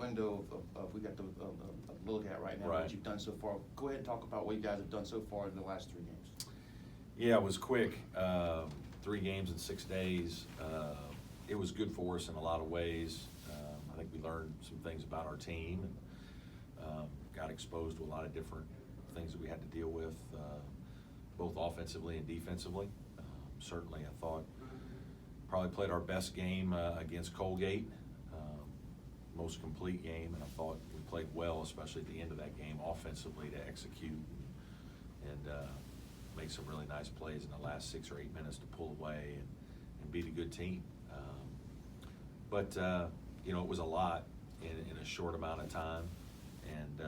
window of we got the look at right now, Right. what you've done so far. Go ahead and talk about what you guys have done so far in the last 3 games. Yeah, it was quick. 3 games in 6 days. It was good for us in a lot of ways. I think we learned some things about our team and got exposed to a lot of different things that we had to deal with, both offensively and defensively. Certainly, I thought probably played our best game against Colgate, most complete game, and I thought we played well, especially at the end of that game, offensively to execute and make some really nice plays in the last 6 or 8 minutes to pull away and beat a good team. But it was a lot in a short amount of time, and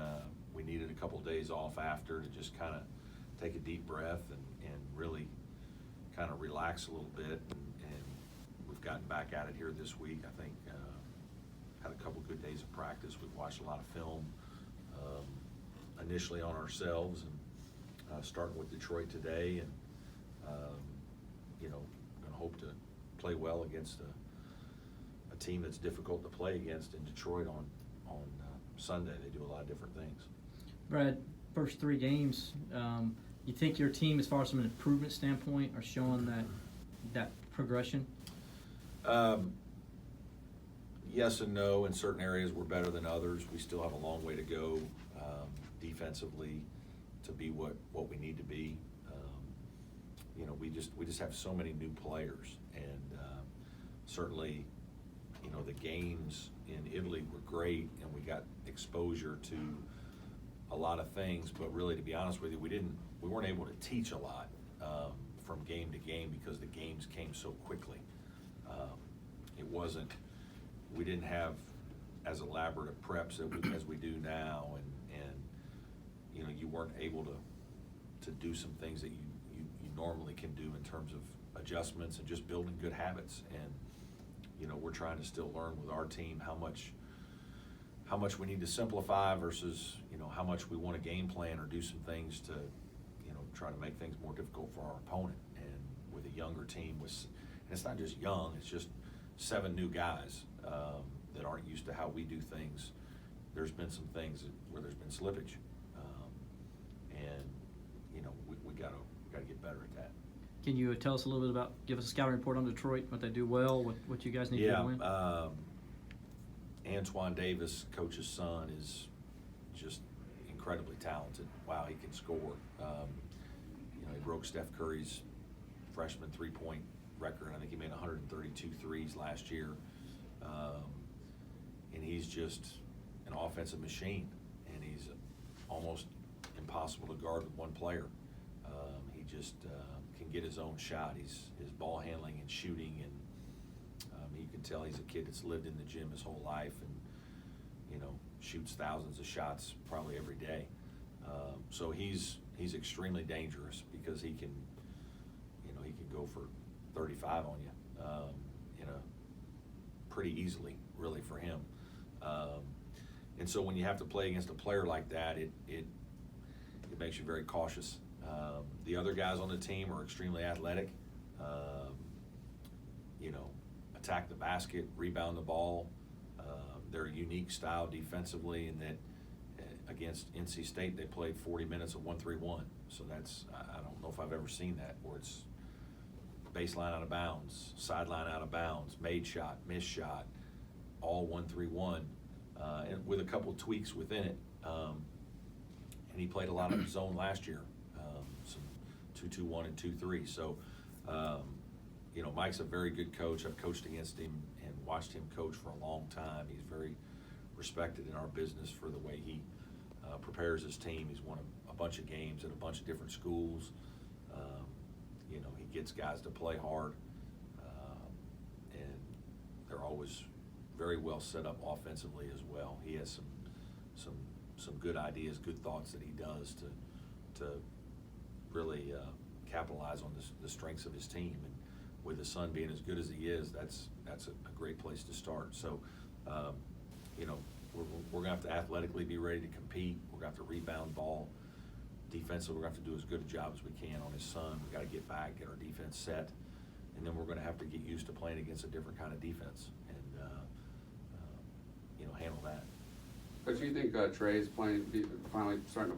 we needed a couple days off after to just kind of take a deep breath and really kind of relax a little bit. And we've gotten back at it here this week. I think had a couple good days of practice. We've watched a lot of film, initially on ourselves, and starting with Detroit today, and going to hope to play well against a team that's difficult to play against in Detroit on Sunday. They do a lot of different things. Brad, first 3 games, you think your team, as far as from an improvement standpoint, are showing that progression? Yes and no. In certain areas, we're better than others. We still have a long way to go defensively to be what we need to be. We just have so many new players, and certainly, the games in Italy were great, and we got exposure to a lot of things. But really, to be honest with you, we weren't able to teach a lot from game to game because the games came so quickly. We didn't have as elaborate preps as we do now, and you weren't able to do some things that you normally can do in terms of adjustments and just building good habits. And we're trying to still learn with our team how much we need to simplify versus how much we want to game plan or do some things to try to make things more difficult for our opponent. And with a younger team, and it's not just young, it's just 7 new guys that aren't used to how we do things. There's been some things where there's been slippage, and we got to get better at that. Can you tell us a little bit about, give us a scouting report on Detroit, what they do well, what you guys need to win? Antoine Davis, coach's son, is just incredibly talented. Wow, he can score. He broke Steph Curry's freshman 3-point record. I think he made 132 threes last year. And he's just an offensive machine, and he's almost impossible to guard with one player. He just can get his own shot. His ball handling and shooting, and you can tell he's a kid that's lived in the gym his whole life, and shoots thousands of shots probably every day. So he's extremely dangerous because he can go for 35 on you pretty easily, really, for him. And so when you have to play against a player like that, it makes you very cautious. The other guys on the team are extremely athletic. Attack the basket, rebound the ball. They're a unique style defensively in that against NC State they played 40 minutes of 1-3-1. So I don't know if I've ever seen that, where it's baseline out of bounds, sideline out of bounds, made shot, missed shot, all 1-3-1, and with a couple tweaks within it. And he played a lot of zone last year, some 2-2-1 and 2-3. So, Mike's a very good coach. I've coached against him and watched him coach for a long time. He's very respected in our business for the way he prepares his team. He's won a bunch of games at a bunch of different schools. He gets guys to play hard, and they're always very well set up offensively as well. He has some good ideas, good thoughts that he does to really capitalize on the strengths of his team. And with his son being as good as he is, that's a great place to start. So, we're going to have to athletically be ready to compete. We're going to have to rebound ball. Defensively, we're going to have to do as good a job as we can on his son. We've got to get back, get our defense set, and then we're going to have to get used to playing against a different kind of defense and handle that. Coach, do you think Trey's finally starting to